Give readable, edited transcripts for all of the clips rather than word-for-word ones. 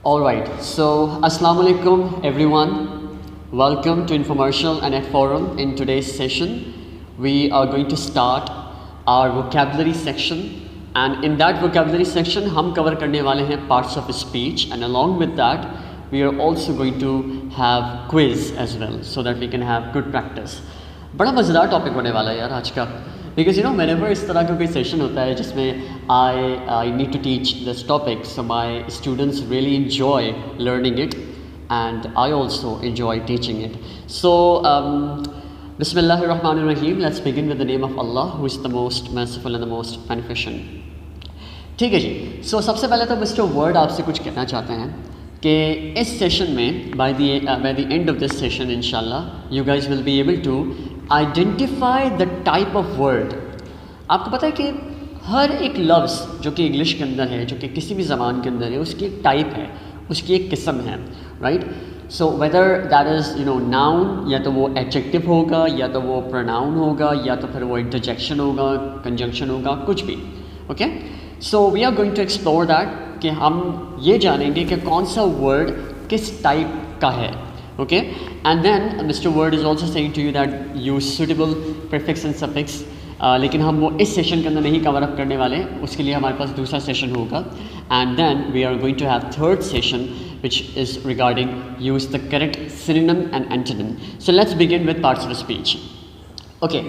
All right, so Assalamu alaikum everyone. Welcome to Infomercial and at Forum. In today's session, we are going to start our vocabulary section, and in that vocabulary section, हम cover करने वाले हैं parts of speech, and along with that, we are also going to have quiz as well, so that we can have good practice. बड़ा मज़ेदार topic होने वाला है यार आज का, बिकॉज यू नो whenever इस तरह का कोई सेशन होता है जिसमें I need to teach this topic, so my students really enjoy learning it and I also enjoy teaching it. So Bismillahir Rahmanir Rahim, let's begin with the name of Allah who is the most merciful and the most beneficent. ठीक है जी. So सबसे पहले तो mister word आपसे कुछ कहना चाहते हैं कि इस सेशन में by the end of this session inshallah you guys will be able to identify the type of word. आपको पता है कि हर एक लफ्ज़ जो कि इंग्लिश के अंदर है, जो कि किसी भी ज़बान के अंदर है, उसकी एक टाइप है, उसकी एक किस्म है, right. So whether that is you know noun, या तो वो एडजेक्टिव होगा, या तो वो प्रोनाउन होगा, या तो फिर वो इंटरजेक्शन होगा, कंजंक्शन होगा, कुछ भी. Okay, so we are going to explore that कि हम ये जानेंगे कि कौन सा वर्ड किस टाइप का है. Okay, and then mister word is also saying to you that use suitable prefix and suffix. लेकिन हम वो इस सेशन के अंदर नहीं कवर अप करने वाले, उसके लिए हमारे पास दूसरा सेशन होगा. And then we are going to have third session which is regarding use the correct synonym and antonym. So let's begin with parts of speech. Okay,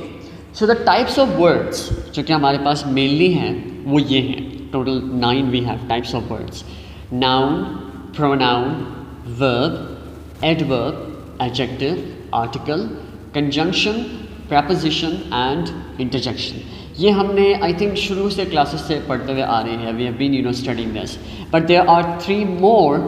so the types of words जो कि हमारे पास mainly हैं वो ये हैं. Total 9 we have types of words: noun, pronoun, verb, adverb, adjective, article, conjunction, preposition and interjection. ये हमने I think शुरू से क्लासेस से पढ़ते हुए आ रहे हैं. We have been studying this, but there are 3 more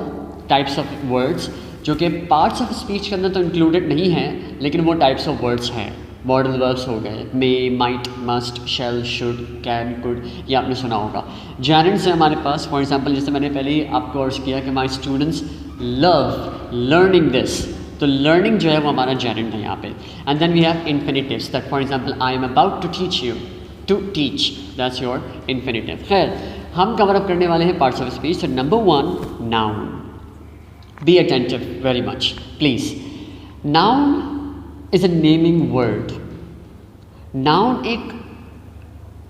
types of words जो कि पार्ट्स ऑफ स्पीच के अंदर तो इंक्लूडेड नहीं हैं, लेकिन वो टाइप्स ऑफ वर्ड्स हैं. मॉडल वर्ब्स हो गए, may, might, must, shall, should, can, could, ये आपने सुना होगा. जेरेंड्स है हमारे पास. फॉर एग्जांपल जैसे मैंने पहले ही आपको अर्ज किया कि my students love learning this, तो लर्निंग जो है वो हमारा जेरेंड है यहाँ पे. And then we have infinitives, that for example I am about to teach you, to teach, that's your infinitive. खैर, हम कवर अप करने वाले हैं पार्ट्स ऑफ स्पीच. तो number 1, noun. Be attentive very much, please. Noun is a naming word. Noun एक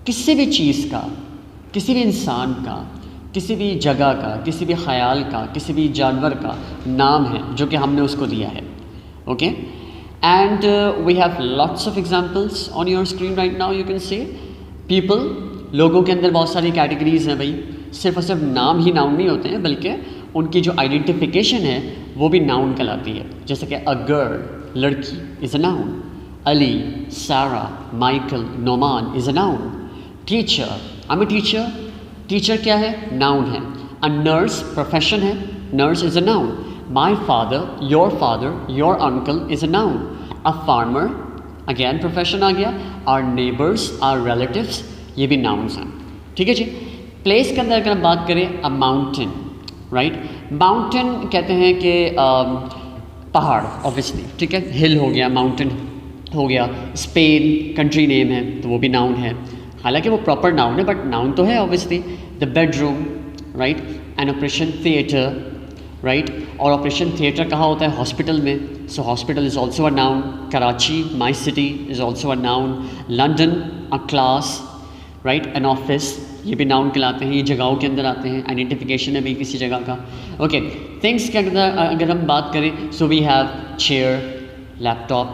किसी भी चीज़ का, किसी भी इंसान का, किसी भी जगह का, किसी भी ख्याल का, किसी भी जानवर का नाम है जो कि हमने उसको दिया है. Okay, and we have lots of examples on your screen right now. You can say people, लोगों के अंदर बहुत सारी कैटेगरीज हैं भाई. सिर्फ और सिर्फ नाम ही नाउन नहीं होते हैं, बल्कि उनकी जो आइडेंटिफिकेशन है वो भी नाउन कहलाती है. जैसे कि अ गर्ल, लड़की, is a noun. Ali, Sara, Michael, Noman is a noun. Teacher, I am a teacher, teacher क्या है? नाउन है. अ नर्स प्रोफेशन है, nurse is a noun. My father, your uncle is a noun. A farmer, again profession आ गया. Our neighbours, are relatives, ये भी nouns हैं. ठीक है जी. प्लेस के अंदर अगर हम बात करें, अ माउंटेन, राइट. माउंटेन कहते हैं कि पहाड़, ऑब्वियसली, ठीक है. हिल हो गया, माउंटेन हो गया. स्पेन कंट्री नेम है, तो वो भी नाउन है. हालांकि वो प्रॉपर नाउन है, बट नाउन तो है obviously. The bedroom, right. An operation theatre, right. और ऑपरेशन थिएटर कहाँ होता है? हॉस्पिटल में. So hospital is also a noun. Karachi, my city, is also a noun. London, a class, right. An office, ये भी noun कहलाते हैं. ये जगहों के अंदर आते हैं. आइडेंटिफिकेशन है भी किसी जगह का. ओके, थिंग्स के अंदर अगर हम बात करें, so we have chair, laptop,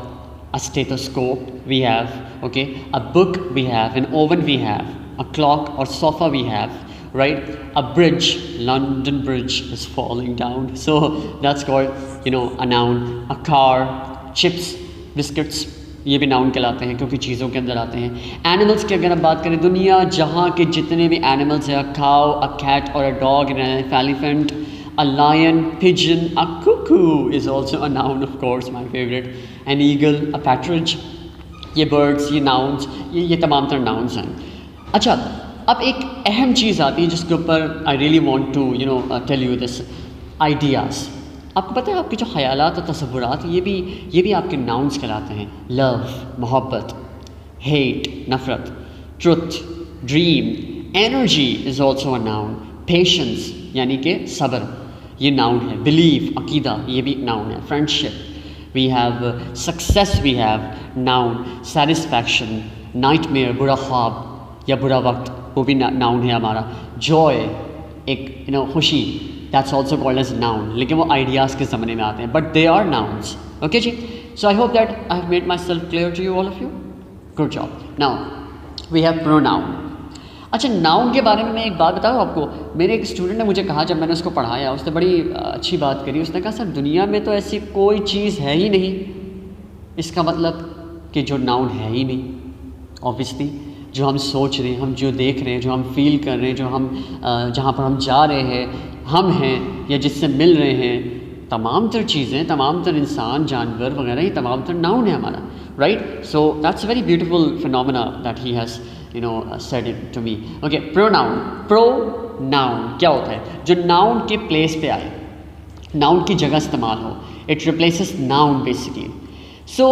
a stethoscope we have, okay. A book we have, an oven we have, a clock और sofa we have, right. A bridge, London bridge is falling down, so that's called a noun. A car, chips, biscuits, ये भी noun कहलाते हैं क्योंकि चीज़ों के अंदर आते हैं. एनिमल्स की अगर हम बात करें, दुनिया जहाँ के जितने भी एनिमल्स हैं, अ काउ, अ कैट और a dog, an elephant, a lion, pigeon, a cuckoo is also a noun, of course my favourite. An eagle, a partridge, ये बर्ड्स, ये नाउन्स, ये तमाम तरह नाउन्स हैं. अच्छा, अब एक अहम चीज़ आती है जिसके ऊपर I really want to tell you this, ideas. आपको पता है आपके जो ख़यालात और तसव्वुरात ये भी आपके नाउन्स कहलाते हैं. लव, मोहब्बत, हेट, नफ़रत, truth, dream, energy is also a noun. Patience यानी कि सब्र, ये नाउन है. बिलीफ, अकीदा, ये भी नाउन है. Friendship, we have success, we have noun. Satisfaction, nightmare, बुरा ख्वाब या बुरा वक्त, वो भी नाउन है हमारा. जॉय, एक खुशी, that's also called as noun. लेकिन वो आइडियाज़ के ज़माने में आते हैं, but they are nouns. Okay जी. So I hope that I have made myself clear to you, all of you. Good job. Now we have pronoun. अच्छा, noun के बारे में मैं एक बात बताऊँ आपको. मेरे एक स्टूडेंट ने मुझे कहा, जब मैंने उसको पढ़ाया, उसने बड़ी अच्छी बात करी. उसने कहा सर दुनिया में तो ऐसी कोई चीज़ है ही नहीं. इसका मतलब कि जो नाउन है ही नहीं. ऑब्वियसली जो हम सोच रहे हैं, हम जो देख रहे हैं, जो हम फील कर रहे हैं, जो हम जहाँ पर हम जा रहे हैं, हम हैं या जिससे मिल रहे हैं, तमाम तर चीज़ें, तमाम तर इंसान, जानवर वगैरह, ये तमाम तर नाउन है हमारा. Right. So that's a very beautiful phenomena that he has said it to me. Okay, pronoun. Pronoun क्या होता है? जो नाउन के प्लेस पे आए, नाउन की जगह इस्तेमाल हो. It replaces noun basically. So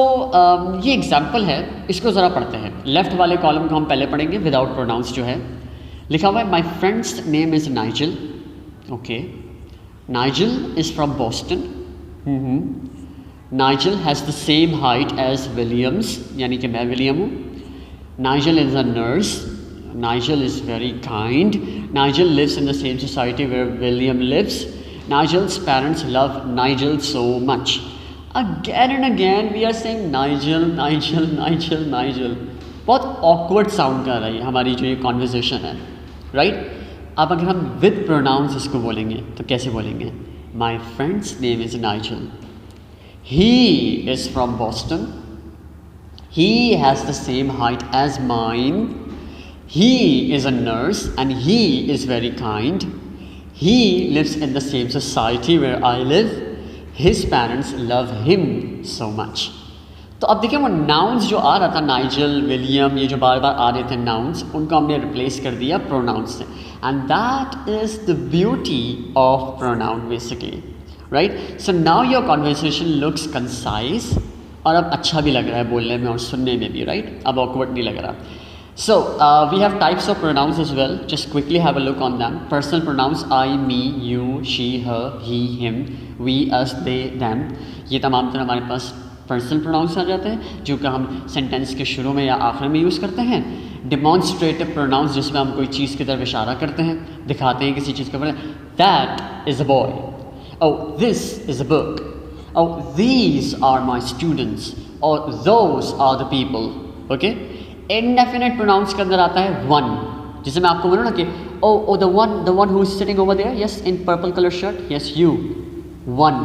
ये एग्जाम्पल है, इसको ज़रा पढ़ते हैं. लेफ्ट वाले कॉलम को हम पहले पढ़ेंगे. विदाउट प्रोनाउंस जो है लिखा हुआ है, my friend's name is Nigel. Okay, Nigel is from Boston. Nigel has the same height as Williams, यानी कि मैं विलियम हूँ. Nigel is a nurse. Nigel is very kind. Nigel lives in the same society where William lives. Nigel's parents love Nigel so much. Again and again we are saying Nigel, Nigel, Nigel, Nigel. बहुत awkward sound कर रही है हमारी जो ये conversation है. Right? अब अगर हम with pronouns इसको बोलेंगे तो कैसे बोलेंगे? My friend's name is Nigel. He is from Boston. He has the same height as mine. He is a nurse and he is very kind. He lives in the same society where I live. His parents love him so much. तो अब देखिए वो nouns जो आ रहा था, Nigel, William, ये जो बार बार आ रहे थे नाउन्स, उनको हमने रिप्लेस कर दिया प्रोनाउंस से. And that is the beauty of pronoun basically. Right. So now your conversation looks concise, और अब अच्छा भी लग रहा है बोलने में और सुनने में भी. राइट. अब ऑकवर्ड नहीं लग रहा. So we have types of pronouns as well. Just quickly have a look on them. Personal pronouns I, me, you, she, her, he, him, we, us, they, them. ये तमाम तरह हमारे पास पर्सनल प्रोनाउंस आ जाते हैं, जो कि हम सेंटेंस के शुरू में या आखिर में यूज़ करते हैं. डिमॉन्स्ट्रेटिव प्रोनाउंस, जिसमें हम कोई चीज़ की तरफ इशारा करते हैं, दिखाते हैं किसी चीज़ को. That is a boy. Oh, this is a book. Oh, these are my students, or those are the people. Okay? Indefinite pronouns के अंदर आता है one, जिसे मैं आपको बोलूँ ना कि oh the one who is sitting over there, yes, in purple color shirt, yes, you, one,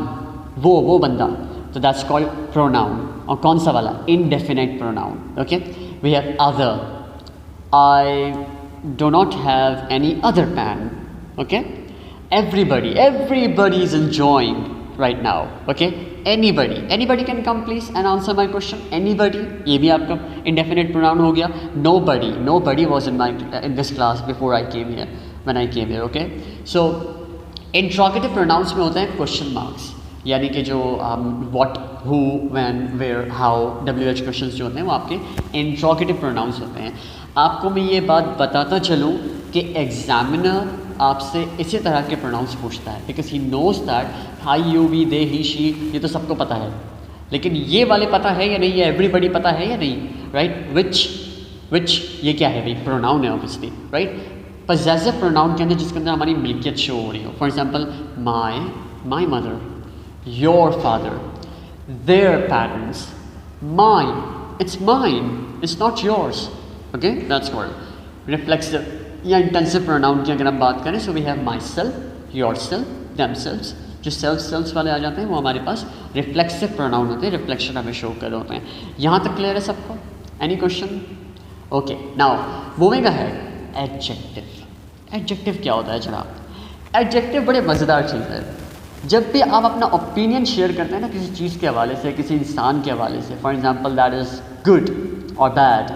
वो बंदा. So that's called pronoun. और कौन सा वाला? Indefinite pronoun. Okay? We have other. I do not have any other pen. Okay? Everybody is enjoying right now. Okay? Anybody can come please and answer my question. Anybody, ये भी आपका indefinite pronoun हो गया. Nobody was in this class before I came here, when I came here. Okay? So interrogative pronouns में होते हैं question marks, यानी कि जो what, who, when, where, how, WH questions जो होते हैं वो आपके interrogative pronouns होते हैं. आपको मैं ये बात बताता चलूँ कि एग्जामिनर आपसे इसी तरह के प्रोनाउंस पूछता है, because he knows that I, you, we, they, he, she, ये तो सबको पता है, लेकिन ये वाले पता है या नहीं, ये एवरीबडी पता है या नहीं. राइट. विच ये क्या है भाई? प्रोनाउन है ऑब्वियसली. राइट. पजेसिव प्रोनाउन के अंदर जिसके अंदर हमारी मिल्कियत शो हो रही हो. For example my mother, your father, their parents, mine, it's mine, it's not yours. Okay, that's called reflexive या इंटेंसिव प्रोनाउन की अगर हम बात करें. So we have myself, yourself, themselves. जो सेल्फ वाले आ जाते हैं वो हमारे पास रिफ्लेक्सिव प्रोनाउन होते हैं, रिफ्लेक्शन हमें शो कर रहे होते हैं. यहाँ तक क्लियर है सबको? Any question? Okay, now moving ahead. Adjective. Adjective क्या होता है जनाब? एडजेक्टिव बड़े मज़ेदार चीज़ है. जब भी आप अपना ओपिनियन शेयर करते हैं ना किसी चीज़ के हवाले से, किसी इंसान के हवाले से, for example that is good और बैड.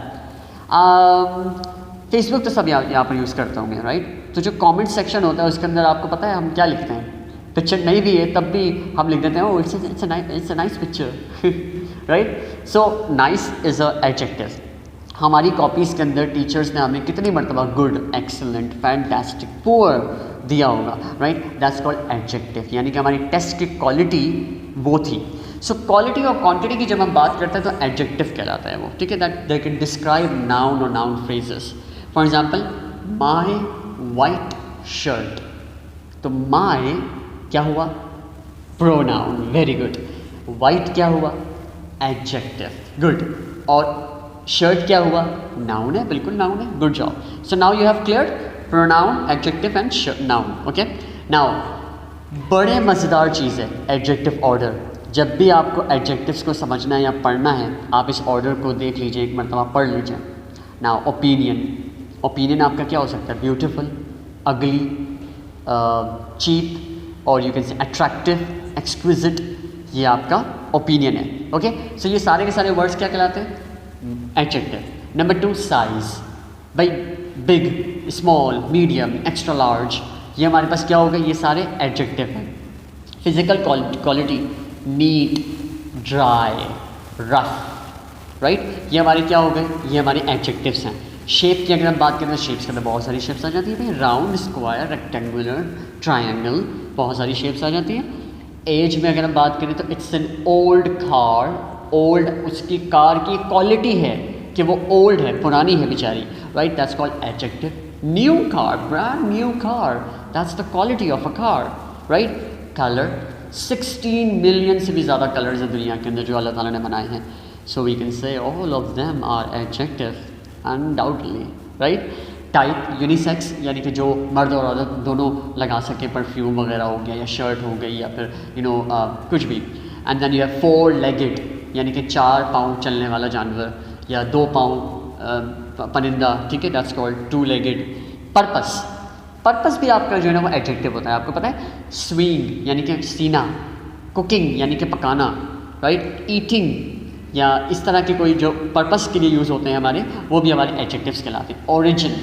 फेसबुक तो सब यहाँ पर यूज़ करते होंगे. राइट. तो जो कमेंट सेक्शन होता है उसके अंदर आपको पता है हम क्या लिखते हैं? पिक्चर नहीं भी है तब भी हम लिख देते हैं oh it's a nice picture. Right. So nice is a adjective. हमारी कॉपीज़ के अंदर टीचर्स ने हमें कितनी मरतबा गुड, एक्सीलेंट, फैंटास्टिक, पुअर दिया होगा, राइट? दैट्स कॉल्ड एडजेक्टिव, यानी कि हमारी टेस्ट की क्वालिटी वो थी। सो क्वालिटी और क्वांटिटी की जब हम बात करते हैं तो एडजेक्टिव कहलाता है वो, ठीक है? That they can describe noun और noun phrases. For example, my white shirt, तो माई क्या हुआ? Pronoun, very good. वाइट क्या हुआ? Adjective, good. और शर्ट क्या हुआ? नाउन है, बिल्कुल नाउन है, good job. So now you have clear pronoun, adjective and noun, okay? Now बड़े मज़ेदार चीज़ है एडजेक्टिव ऑर्डर। जब भी आपको एडजेक्टिव्स को समझना है या पढ़ना है, आप इस ऑर्डर को देख लीजिए, एक मरतबा पढ़ लीजिए। नाउ ओपिनियन, ओपिनियन आपका क्या हो सकता है? ब्यूटीफुल, अगली, चीप, और यू कैन से अट्रैक्टिव, एक्सक्विजिट, ये आपका ओपिनियन है, ओके? सो ये सारे के सारे वर्ड्स क्या कहलाते हैं? एडजेक्टिव। नंबर 2, साइज, भाई big, small, medium, extra large, ये हमारे पास क्या होगा? ये सारे एडजेक्टिव हैं। Physical quality, neat, dry, rough, right? ये हमारे क्या हो गए? ये हमारे एडजेक्टिव्स हैं। शेप की अगर हम बात करें तो शेप्स के अंदर बहुत सारी शेप्स आ जाती है, राउंड, स्क्वायर, रेक्टेंगुलर, ट्रायंगल, बहुत सारी शेप्स आ जाती हैं। एज में अगर हम बात करें तो it's an old car, old उसकी कार की क्वालिटी है कि वो ओल्ड है, पुरानी है बेचारी, right? That's called adjective. New car, brand new car, that's the quality of a car, right? Colour, 16 million से भी ज़्यादा कलर्स हैं दुनिया के अंदर जो अल्लाह ताला ने बनाए हैं। So we can say all of them are adjective undoubtedly, right? Type, unisex, यानी कि जो मर्द और औरत दोनों लगा सके, परफ्यूम वगैरह हो गया, या शर्ट हो गई, या फिर कुछ भी। And then you have 4 legged, यानी कि 4 पाँव चलने वाला जानवर, या 2 पाँव परिंदा, ठीक है? That's called 2 legged. Purpose, purpose भी आपका जो है ना वो एडजेक्टिव होता है, आपको पता है? स्विंग, यानी कि सीना, कुकिंग, यानी कि पकाना, राइट? ईटिंग, या इस तरह के कोई जो पर्पस के लिए यूज़ होते हैं हमारे, वो भी हमारे एडजेक्टिव्स कहलाते हैं। Origin,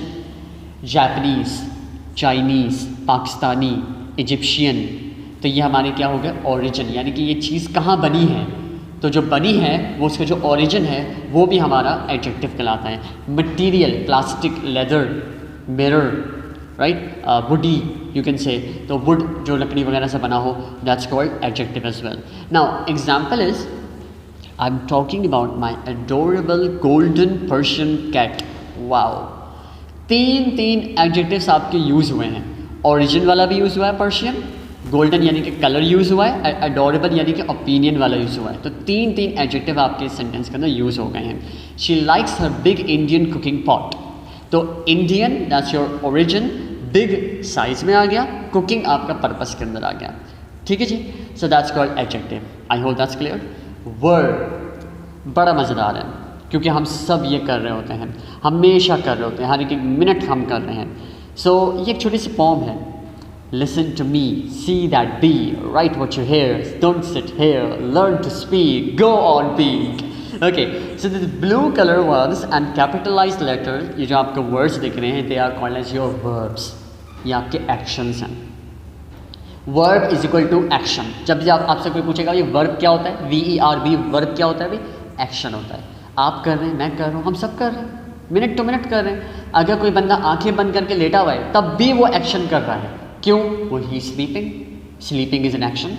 Japanese, Chinese, Pakistani, Egyptian, तो ये हमारे क्या हो गए? ओरिजिन, यानी कि ये चीज़ कहाँ बनी है, तो जो बनी है वो उसका जो ओरिजिन है वो भी हमारा एडजेक्टिव कहलाता है। Material, plastic, leather, mirror, right? Woody, you can say, तो वुड जो लकड़ी वगैरह से बना हो, that's called adjective as well. Now example is, I am talking about my adorable golden Persian cat. Wow, 3 adjectives आपके यूज़ हुए हैं। ओरिजिन वाला भी यूज़ हुआ है पर्शियन, गोल्डन यानी कि कलर यूज़ हुआ है, एडोरेबल यानी कि ओपिनियन वाला यूज़ हुआ है। तो 3 एडजेक्टिव आपके सेंटेंस के अंदर यूज़ हो गए हैं। She likes her big Indian cooking pot, तो Indian that's your origin, big size में आ गया, कुकिंग आपका पर्पस के अंदर आ गया, ठीक है जी? So that's called adjective. I hope that's clear. Word बड़ा मज़ेदार है, क्योंकि हम सब ये कर रहे होते हैं, हमेशा कर रहे होते हैं, हर एक मिनट हम कर रहे हैं। सो ये एक छोटी सी पॉम है। Listen to me, see that bee, write what you hear, don't sit here, learn to speak, go on being. Okay, so the blue color ones and capitalized letters, ये जो आपको words दिख रहे हैं, they are called as your verbs, ये आपके actions हैं। Verb is equal to action। जब भी आपसे कोई पूछेगा ये verb क्या होता है, VERB, verb क्या होता है भाई? action होता है। आप कर रहे हैं, मैं कर रहा हूँ, हम सब कर रहे हैं, मिनट टू मिनट कर रहे हैं। अगर कोई बंदा आंखें बंद करके लेटा हुआ है तब भी वो एक्शन कर रहा है, क्यों? वो ही sleeping, sleeping is an action,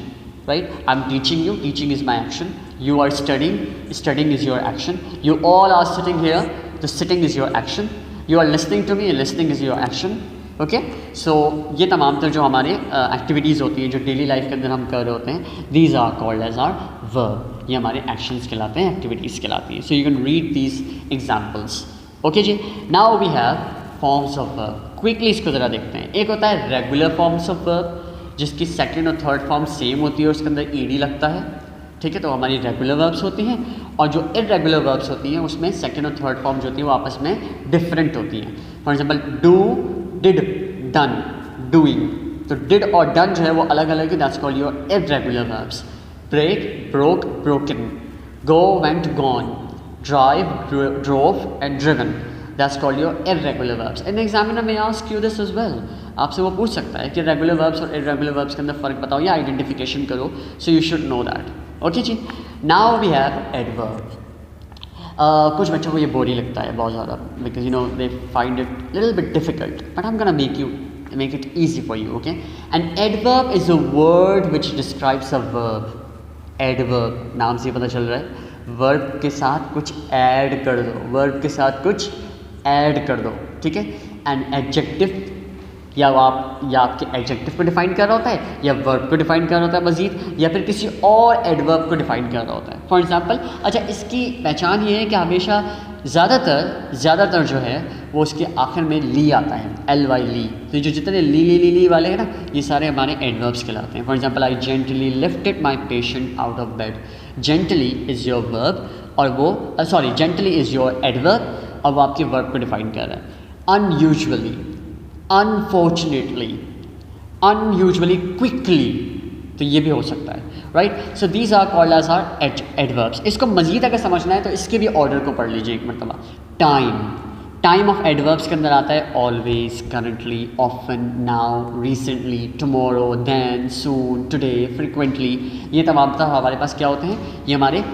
right? I am teaching you, teaching is my action. You are studying, studying is your action. You all are sitting here, the sitting is your action. You are listening to me, listening is your action. Okay, so ये तमाम तर जो हमारे activities होती हैं जो daily life के अंदर हम कर रहे होते हैं, these are called as are verb, ये हमारे एक्शंस कहलाते हैं, एक्टिविटीज़ कहलाती हैं। So you can read these examples. Okay जी, now we have forms of verb. Quickly इसको ज़रा देखते हैं। एक होता है रेगुलर फॉर्म्स ऑफ वर्ब, जिसकी सेकंड और थर्ड फॉर्म सेम होती है और उसके अंदर ईडी लगता है, ठीक है? तो हमारी रेगुलर वर्ब्स होती हैं। और जो इर्रेगुलर वर्ब्स होती हैं उसमें सेकंड और थर्ड फॉर्म जो होती है वो आपस में डिफरेंट होती हैं। For example do, did, done, doing. तो डिड और डन जो है वो अलग अलग है, that's called your irregular verbs. Break, broke, broken. Go, went, gone. Drive, drove and driven, that's called your irregular verbs. An examiner may ask you this as well, आपसे वो पूछ सकता है कि रेगुलर वर्ब्स और इर्रेगुलर वर्ब्स के अंदर फ़र्क बताओ या आइडेंटिफिकेशन करो, so you should know that. Okay जी, नाउ वी हैव एडवर्ब। कुछ बच्चों को ये बोरी लगता है बहुत ज़्यादा, because you know they find it little bit difficult, but I am gonna make it easy for you, okay? An adverb is a word which describes a verb. Adverb, नाम से पता चल रहा है, verb के साथ कुछ ऐड कर दो, verb के साथ कुछ ऐड कर दो, ठीक है? An adjective या आपके एडजेक्टिव को डिफाइन कर रहा होता है, या वर्ब को डिफाइन कर रहा होता है मजीद, या फिर किसी और एडवर्ब को डिफाइन कर रहा होता है। फॉर एग्जांपल, अच्छा इसकी पहचान ये है कि हमेशा ज़्यादातर जो है वो उसके आखिर में ली आता है, ly ली। तो जो जितने ली वाले हैं ना, ये सारे हमारे एडवर्ब्स कहलाते हैं। For example, I gently lifted my patient out of bed. Gently is your verb और वो जेंटली इज़ योर एडवर्ब और वो आपके वर्ब को डिफाइन कर रहा है। अनयूजुअली, अनफॉर्चुनेटली, अनयूजुअली क्विकली, तो ये भी हो सकता है, right? So these are called as are adverbs. इसको मजीद अगर समझना है तो इसके भी ऑर्डर को पढ़ लीजिए एक मरतबा। टाइम ऑफ एडवर्ब्स के अंदर आता है always, currently, often, now, recently, tomorrow, then, soon, today, frequently. ये तमाम हमारे पास क्या होते हैं, ये हमारे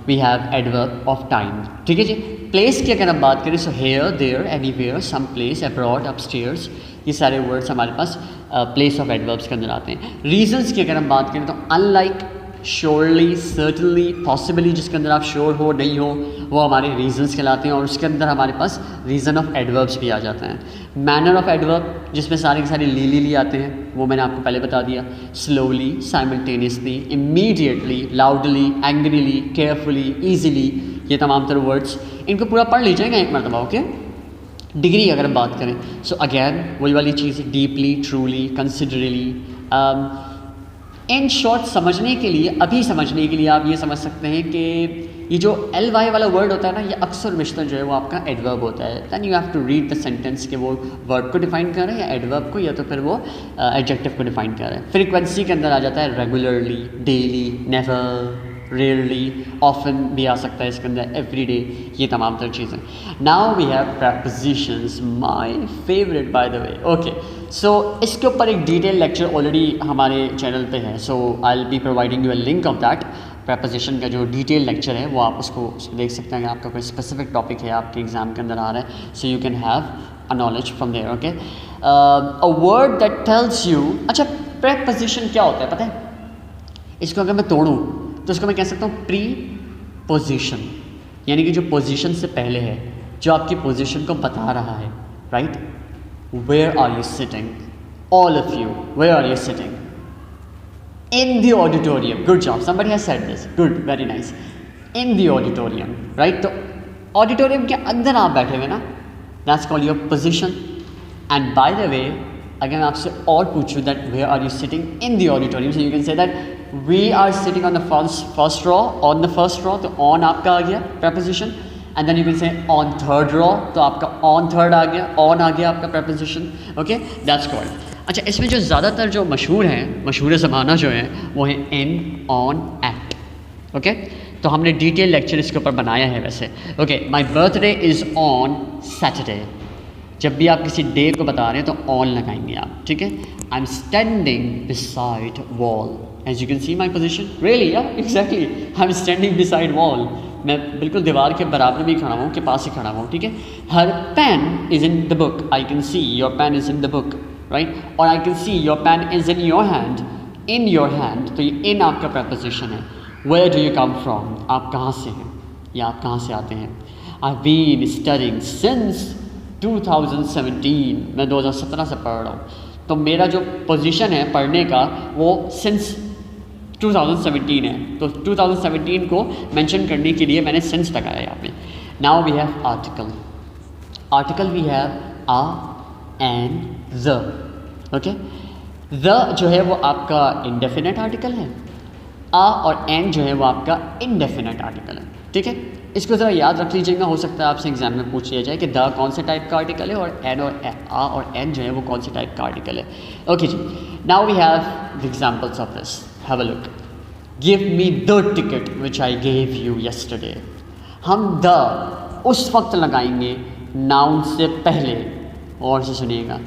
we have adverb of time, ठीक है जी। प्लेस की अगर हम बात करें, so here, there, anywhere, some place, abroad, upstairs, ये सारे वर्ड्स हमारे पास प्लेस ऑफ एडवर्ब्स के अंदर आते हैं। रीजंस की अगर हम बात करें तो अनलाइक, श्योरली, सर्टनली, पॉसिबली, जिसके अंदर आप श्योर हो नहीं हो वो हमारे रीजंस कहलाते हैं, और उसके अंदर हमारे पास रीज़न ऑफ एडवर्ब्स भी आ जाते हैं। मैनर ऑफ एडवर्ब, जिसमें सारे के सारे ली आते हैं, वो मैंने आपको पहले बता दिया। Slowly, simultaneously, immediately, loudly, angrily, carefully, easily, ये तमाम तरह वर्ड्स, इनको पूरा पढ़ लीजिएगा एक मरतबा, ओके? डिग्री अगर हम बात करें, सो अगेन वही वाली चीज़, डीपली, ट्रूली, कंसिडरेली। इन शॉर्ट समझने के लिए, अभी समझने के लिए आप ये समझ सकते हैं कि ये जो ly वाला वर्ड होता है ना, ये अक्सर मिश्तर जो है वो आपका एडवर्ब होता है। Then you have to read the sentence कि वो वर्ब को डिफाइन कर रहे हैं या एडवर्ब को, या तो फिर वो एडजेक्टिव को डिफाइन कर रहे हैं। फ्रीक्वेंसी के अंदर आ जाता है regularly, daily, never, rarely, often भी आ सकता है इसके अंदर, एवरी डे, ये तमाम तरह चीज़ें। Now we have prepositions, my favourite by the way, okay? So इसके ऊपर एक डिटेल लेक्चर ऑलरेडी हमारे चैनल पे है, so I will be providing you a link of that. Preposition का जो डिटेल लेक्चर है वो आप उसको देख सकते हैं। आपका कोई स्पेसिफिक टॉपिक है आपके एग्ज़ाम के अंदर आ रहा है, so you can have a knowledge from there, okay? A word that tells you, अच्छा प्रपोजिशन क्या होता है पता है? इसको अगर मैं तोड़ूँ तो इसको मैं कह सकता हूँ प्री पोजिशन, यानी कि जो पोजीशन से पहले है, जो आपकी पोजीशन को बता रहा है, right? Where are you sitting, all of you, where are you sitting? In the auditorium, good job, somebody has said this, good, very nice. In the auditorium, right? तो ऑडिटोरियम के अंदर आप बैठे हुए ना, that's called your position. And by the way, अगर मैं आपसे और पूछूँ that where are you sitting in the auditorium, so you can say that we are sitting on the first row, on the first row, तो on आपका आ गया preposition. And then you can say on third row, तो आपका on third आ गया, on आ गया आपका preposition, okay? That's called. अच्छा, इसमें जो ज़्यादातर जो मशहूर हैं, मशहूर ज़माना जो है वो है इन, ऑन, एट, ओके? तो हमने डिटेल लेक्चर इसके ऊपर बनाया है वैसे, okay? My birthday is on Saturday, जब भी आप किसी डे को बता रहे हैं तो ऑन लगाएंगे आप, ठीक है? I am standing beside wall, as you can see my position, really, या exactly, I am standing beside wall, मैं बिल्कुल दीवार के बराबर भी खड़ा हूँ, के पास ही खड़ा हूँ, ठीक है? Her pen is in the book, I can see your pen is in the book, right? और I can see your pen is in your hand, तो ये इन आपका प्रपोजिशन है। Where do you come from, आप कहाँ से हैं या आप कहाँ से आते हैं? I have been studying since 2017, मैं 2017 से पढ़ रहा हूँ, तो मेरा जो पोजीशन है पढ़ने का वो सिंस 2017 है, तो 2017 को मेंशन करने के लिए मैंने सिंस लगाया यहाँ पे। Now we have article, article we have a and the, okay? The जो है वो आपका इंडेफिनेट आर्टिकल है, आ और एन जो है वो आपका इंडेफिनेट आर्टिकल है, ठीक है? इसको ज़रा याद रख लीजिएगा, हो सकता है आपसे एग्जाम में पूछ लिया जाए कि द कौन से टाइप का आर्टिकल है और एन और आ और एन जो है वो कौन से टाइप का आर्टिकल है, ओके जी? Now we have the examples of this, have a look. Give me the ticket which I gave you yesterday. हम द उस वक्त लगाएंगे नाउन से पहले, और से सुनिएगा,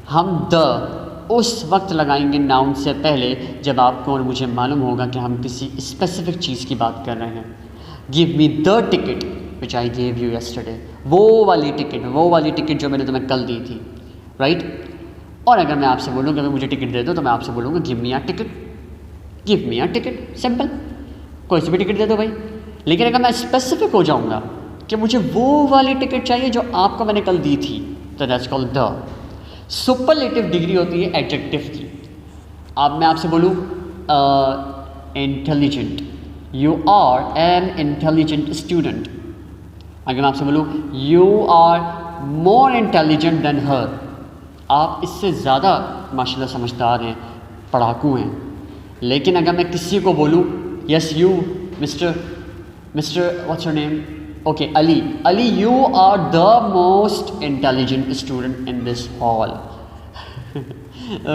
हम द उस वक्त लगाएंगे नाउन से पहले जब आपको और मुझे मालूम होगा कि हम किसी स्पेसिफिक चीज़ की बात कर रहे हैं। Give me the ticket which I gave you yesterday, वो वाली टिकट जो मैंने तुम्हें कल दी थी, राइट। और अगर मैं आपसे बोलूँ कि मुझे टिकट दे दो, तो मैं आपसे बोलूँगा give me a ticket, give me a ticket, simple, कोई सी भी टिकट दे दो भाई। लेकिन अगर मैं स्पेसिफिक हो जाऊँगा कि मुझे वो वाली टिकट चाहिए जो आपको मैंने कल दी थी, तो that's called the. Superlative degree होती है एडजेक्टिव की। अब मैं आपसे बोलूँ intelligent, you are an intelligent student. अगर मैं आपसे बोलूँ you are more intelligent than her, आप इससे ज़्यादा माशाल्लाह समझदार हैं, पढ़ाकू हैं। लेकिन अगर मैं किसी को बोलूँ yes you mister what's your name, okay Ali you are the most intelligent student in this hall,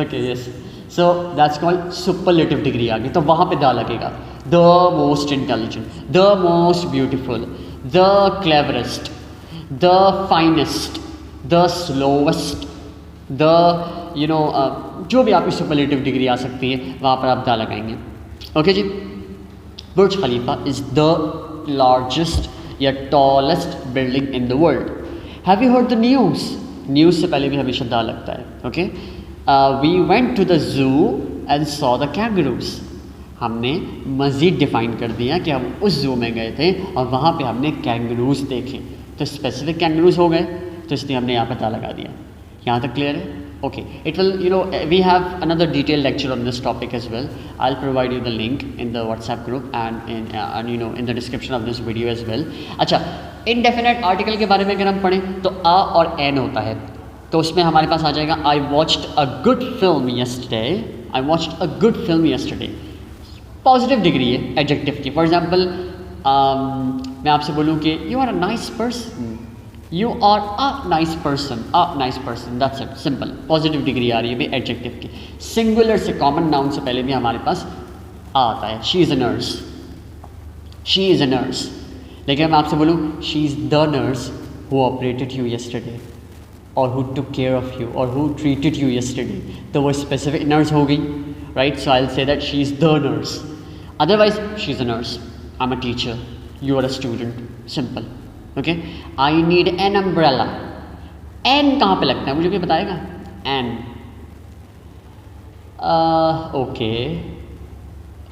okay yes, so that's called superlative degree आ गई। तो वहाँ पे द लगेगा, the most intelligent, the most beautiful, the cleverest, the finest, the slowest, the जो भी आपकी superlative degree आ सकती है वहाँ पर आप दा लगाएंगे। ओके जी। Burj Khalifa is the largest या tallest building in the world. Have you heard the news? News से पहले भी हमेशा दा लगता है। Okay, we went to the zoo and saw the kangaroos. हमने मज़ीद डिफ़ाइन कर दिया कि हम उस जू में गए थे और वहाँ पे हमने कैंगरूज देखे, तो स्पेसिफिक कैंगरूज हो गए, तो इसलिए हमने यहाँ पर दा लगा दिया। यहाँ तक क्लियर है? Okay, it will, we have another detailed lecture on this topic as well. I'll provide you the link in the WhatsApp group and in the description of this video as well. अच्छा, indefinite article के बारे में अगर हम पढ़ें तो a और n होता है, तो उसमें हमारे पास आ जाएगा I watched a good film yesterday. I watched a good film yesterday. Positive degree है एडजेक्टिव की। फॉर एग्जाम्पल मैं आपसे बोलूँ कि you are a nice person, you are a nice person, that's it, simple. Positive degree आ रही है भाई एडजेक्टिव की। सिंगुलर से कॉमन नाउन से पहले भी हमारे पास आता है। She is a nurse, she is a nurse. लेकिन मैं आपसे बोलूँ she is the nurse who operated you yesterday और who took care of you और हु ट्रीटेड यू येस्टरडे, तो वो स्पेसिफिक नर्स हो गई, right. So I will say that she is the nurse, otherwise she is a nurse, I am a teacher, you are a student, simple. Okay, I need an umbrella. N कहाँ पे लगता है मुझे कोई बताएगा? An, okay,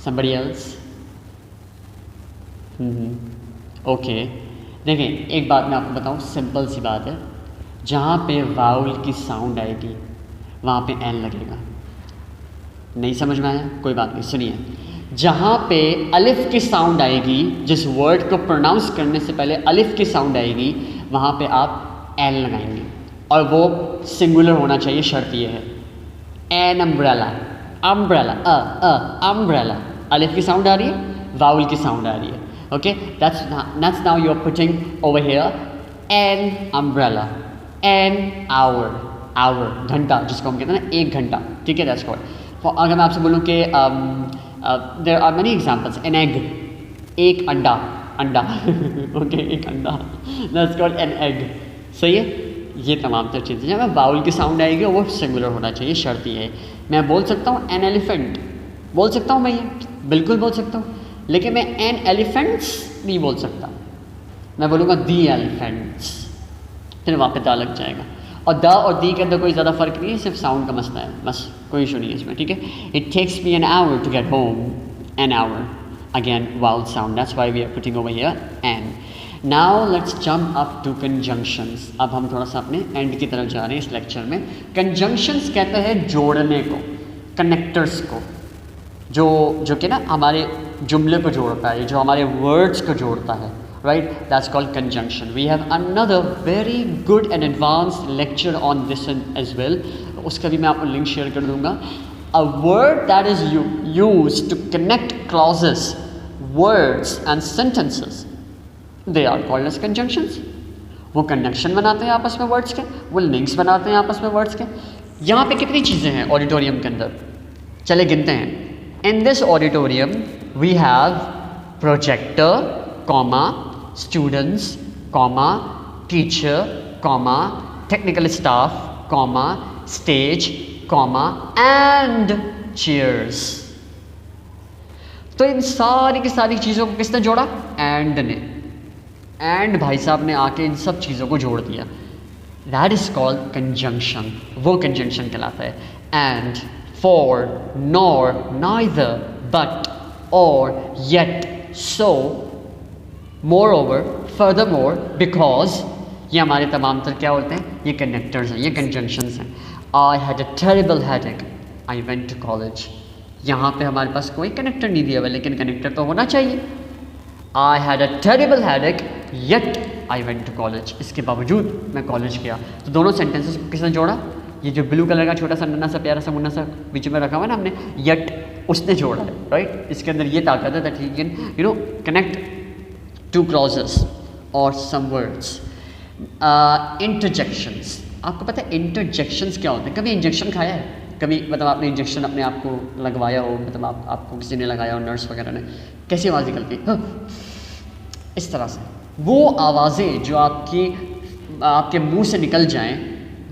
somebody else? Okay, देखें एक बात मैं आपको बताऊँ, सिंपल सी बात है, जहाँ पे वाउल की साउंड आएगी वहाँ पे एन लगेगा। नहीं समझ में आया? कोई बात नहीं, सुनिए। जहाँ पे अलिफ की साउंड आएगी, जिस वर्ड को प्रोनाउंस करने से पहले अलिफ की साउंड आएगी, वहाँ पे आप एल लगाएंगे और वो सिंगुलर होना चाहिए। शर्त ये है एन अम्ब्रेला, अम्ब्रेला, अम्ब्रेला, अलिफ की साउंड आ रही है, वाउल की साउंड आ रही है। Okay, that's now you are putting over here an umbrella, an hour, hour घंटा जिसको हम कहते हैं ना, एक घंटा, ठीक है, दैट्स कॉल्ड। अगर मैं आपसे बोलूँ कि there are many examples, an egg, एक अंडा, अंडा ओके, एक अंडा, दैट्स कॉल्ड एन एग, सही है। ये तमाम तर चीज़ें जब बाउल की साउंड आएगी वो सिंगुलर होना चाहिए, शर्त ये है। मैं बोल सकता हूँ एन एलिफेंट, बोल सकता हूँ मैं, ये बिल्कुल बोल सकता हूँ, लेकिन मैं एन एलिफेंट्स नहीं बोल सकता, मैं बोलूँगा दी एलिफेंट्स, फिर वहाँ पे दा लग जाएगा। और द और दी के अंदर कोई ज़्यादा फ़र्क नहीं है, सिर्फ साउंड का मसला है, बस कोई इशू नहीं है इसमें, ठीक है। It takes me an hour to get home, an hour, again vowel sound, that's why we are putting over here an. Now let's jump up to conjunctions. अब हम थोड़ा सा अपने एंड की तरफ जा रहे हैं इस लेक्चर में। कंजंक्शंस कहते हैं जोड़ने को, कनेक्टर्स को, जो कि ना हमारे जुमले को जोड़ता है, जो हमारे वर्ड्स को जोड़ता है, right? That's called conjunction. We have another very good and advanced lecture on this as well. उसका भी मैं आपको लिंक शेयर कर दूंगा। A word that is used to connect clauses, words and sentences, they are called as conjunctions. वो connection बनाते हैं आपस में words के, वो links बनाते हैं आपस में words के। यहाँ पे कितनी चीज़ें हैं ऑडिटोरियम के अंदर, चले गिनते हैं। In this auditorium we have projector, comma, students, comma, teacher, comma, technical staff, comma, stage, comma, and chairs. तो इन सारी की सारी चीज़ों को किसने जोड़ा? एंड ने। एंड भाई साहब ने आके इन सब चीज़ों को जोड़ दिया। दैट इज़ कॉल्ड कंजंक्शन, वो कंजंक्शन कहलाता है। And, for, nor, neither, but, or, yet, so, moreover, furthermore, because, ये हमारे तमाम तर क्या होते हैं? ये कनेक्टर्स हैं, ये कंजंक्शंस हैं। I had a terrible headache, I went to college. यहाँ पे हमारे पास कोई कनेक्टर नहीं दिया हुआ, लेकिन कनेक्टर तो होना चाहिए। I had a terrible headache yet I went to college, इसके बावजूद मैं कॉलेज गया। तो दोनों सेंटेंसेस को किसने जोड़ा? ये जो ब्लू कलर का छोटा सा नन्ना सा प्यारा सा मुन्ना सा बीच में रखा हुआ ना हमने, येट, उसने जोड़ा है, राइट? इसके अंदर ये ताकत है that he can connect two clauses और सम वर्ड्स। इंटरजेक्शंस, आपको पता है इंटरजेक्शंस क्या होते हैं? कभी इंजेक्शन खाया है? कभी मतलब आपने इंजेक्शन अपने आप को लगवाया हो, मतलब आपको किसी ने लगाया हो, नर्स वगैरह ने, कैसी आवाज़ निकलती है? इस तरह से वो आवाज़ें जो आपके मुंह से निकल जाएं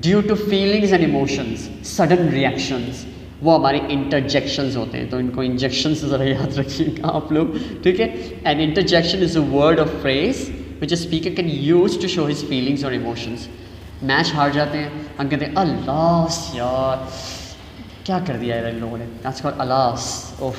due to feelings and emotions, sudden reactions, वो हमारे इंटरजेक्शंस होते हैं। तो इनको इंजेक्शंस ज़रा याद रखिएगा आप लोग, ठीक है? An interjection is a word of phrase which a speaker can use to show his feelings और इमोशंस। मैच हार जाते हैं, हम कहते हैं अल्लाह यार क्या कर दिया है इन लोगों ने, दैट्स कॉल्ड अलास, उफ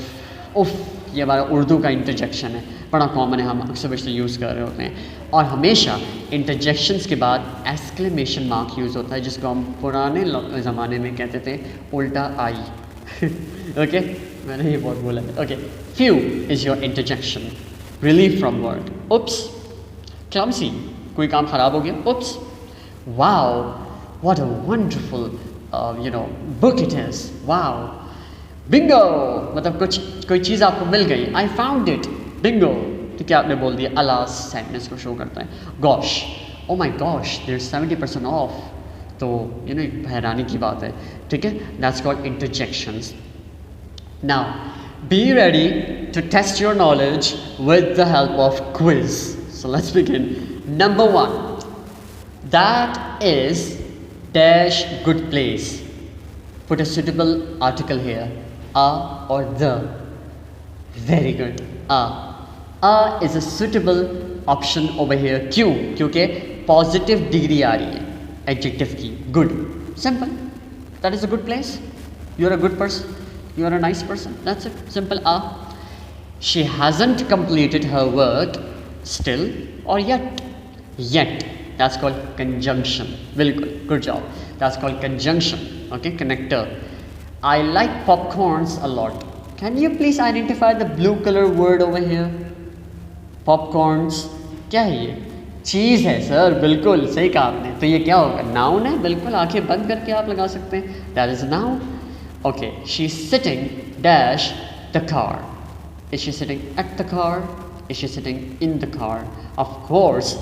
उफ। ये हमारा उर्दू का इंटरजेक्शन है, बड़ा कॉमन है, हम अक्सर बशर यूज़ कर रहे होते हैं। और हमेशा इंटरजेक्शंस के बाद एक्सक्लेमेशन मार्क यूज़ होता है, जिसको हम पुराने ज़माने में कहते थे उल्टा आई। ओके, मैंने ये बहुत बोला है। Okay, phew is your interjection, relief from word, oops, clumsy, कोई काम ख़राब हो गया, oops, wow what a wonderful book it is, wow, bingo, मतलब कोई चीज़ आपको मिल गई, आई फाउंड इट, बिंगो, तो क्या आपने बोल दिया? अलास, सैडनेस को शो करता है। Gosh, oh my gosh there is 70% of, तो हैरानी की बात है, ठीक है? That's called interjections. Now be ready to test your knowledge with the help of quiz, so let's begin. Number 1, that is dash good place. Put a suitable article here, a or the. Very good, a. A is a suitable option over here. क्यों? क्योंकि positive degree आ रही है adjective की, good, simple, that is a good place, you are a good person, you are a nice person, that's it, simple. Uh, she hasn't completed her work still और yet, that's called conjunction, bilkul, good job, that's called conjunction, okay, connector. I like popcorns a lot. Can you please identify the blue color word over here? Popcorns, क्या है ये? चीज़ है sir, बिल्कुल सही कहा आपने। तो ये क्या होगा? नाउन है, बिल्कुल, आंखें बंद करके आप लगा सकते हैं, that is a noun. Okay, she's sitting dash the car. Is she sitting at the car? Is she sitting in the car? Of course,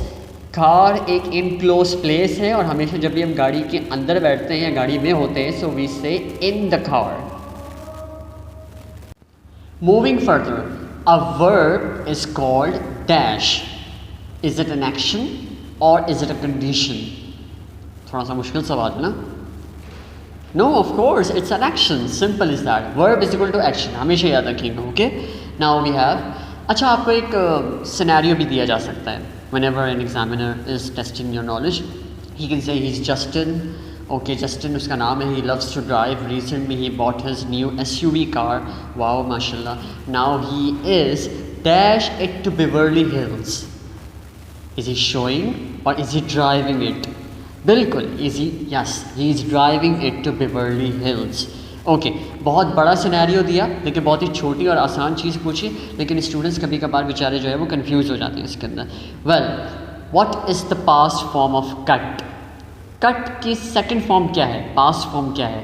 car एक इनक्लोज प्लेस है, और हमेशा जब भी हम गाड़ी के अंदर बैठते हैं या गाड़ी में होते हैं, so we say in the car. Moving further, a verb is called dash, is it an action और इज इट अ कंडीशन? थोड़ा सा मुश्किल सवाल है ना? No, of course it's an action, simple is that, verb is equal to action, हमेशा याद रखेंगे। ओके, नाउ वी हैव, अच्छा आपको एक सिनेरियो भी दिया जा सकता है। Whenever an examiner is testing your knowledge, he can say he's Justin. Okay, Justin उसका नाम है, he loves to drive. Recently he bought his new SUV car. Wow, mashallah. Now he is dash it to Beverly Hills. Is he showing or is he driving it? बिल्कुल, is he? Yes, he is driving it to Beverly Hills. Okay, बहुत बड़ा scenario दिया, लेकिन बहुत ही छोटी और आसान चीज़ पूछी, लेकिन स्टूडेंट्स कभी कभार बेचारे जो है वो कंफ्यूज हो जाते हैं इसके अंदर। Well, what is the past form of cut? Cut की सेकंड फॉर्म क्या है? पास्ट फॉर्म क्या है?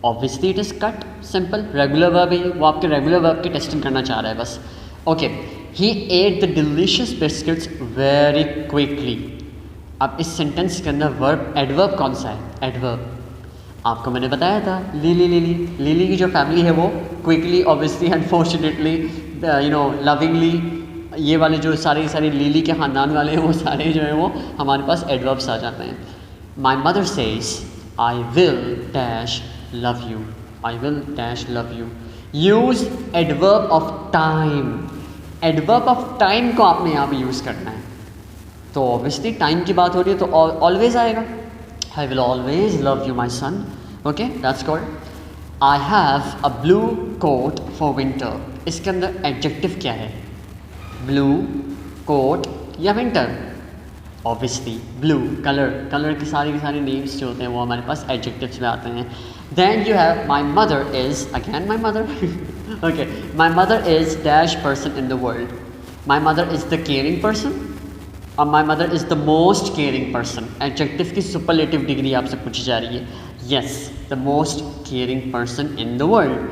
Obviously it is cut, simple, regular verb है, वो आपके रेगुलर वर्ब की टेस्टिंग करना चाह रहा है बस। Okay, he at the delicious biscuits very quickly. अब इस सेंटेंस के अंदर वर्ब एडवर्ब कौन सा है? एडवर्ब, आपको मैंने बताया था, लिली की जो फैमिली है वो क्विकली, ऑब्वियसली, अनफॉर्चुनेटली, लविंगली, ये वाले जो सारे लिली के ख़ानदान वाले हैं, वो सारे जो है वो हमारे पास एडवर्ब्स आ जाते हैं। My mother says I will dash love you, I will dash love you. Use adverb of time. Adverb of time को आपने यहाँ पे यूज़ करना है। तो ऑब्वियसली टाइम की बात हो रही है तो ऑलवेज आएगा। I will always love you my son. Okay, that's called I have a blue coat for winter. इसके अंदर एडजेक्टिव क्या है? ब्लू, कोट या winter? Obviously blue colour. Colour के सारे नेम्स जो होते हैं वो हमारे पास एडजेक्टिव्स में आते हैं। Then you have my mother is, again my mother. Okay, my mother is dash person in the world. My mother is the caring person और my mother is the most caring person. Adjective की superlative degree आपसे पूछी जा रही है। Yes, the most caring person in the world.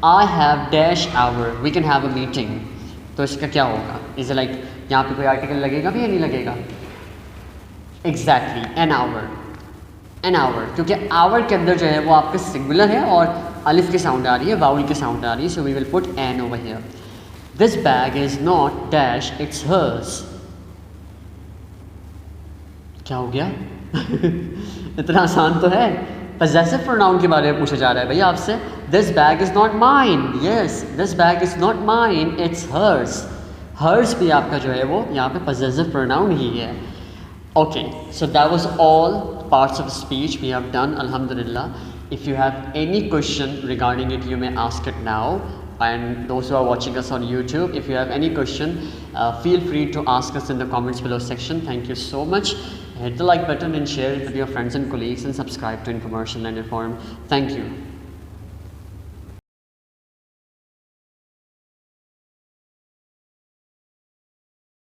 I have dash hour, we can have a meeting. तो इसका क्या होगा? इज़ लाइक यहाँ पे कोई आर्टिकल लगेगा भी या नहीं लगेगा? Exactly, an hour. An hour, क्योंकि आवर के अंदर जो है वो आपका सिंगुलर है और अलिफ की साउंड आ रही है, वाउल की साउंड आ रही है, so we will put an over here. This bag is not dash, it's hers. क्या हो गया? इतना आसान तो है। पजेसिव प्रोनाउन के बारे में पूछा जा रहा है भैया आपसे। This bag is not mine. Yes, this bag is not mine, it's hers. Hers भी आपका जो है वो यहाँ पे पजेसिव प्रोनाउन ही है। Okay, so that was all parts of speech we have done, alhamdulillah. If you have any question regarding it, you may ask it now. And those who are watching us on YouTube, if you have any question, feel free to ask us in the comments below section. Thank you so much. Hit the like button and share it with your friends and colleagues and subscribe to Infomercial and Inform. Thank you.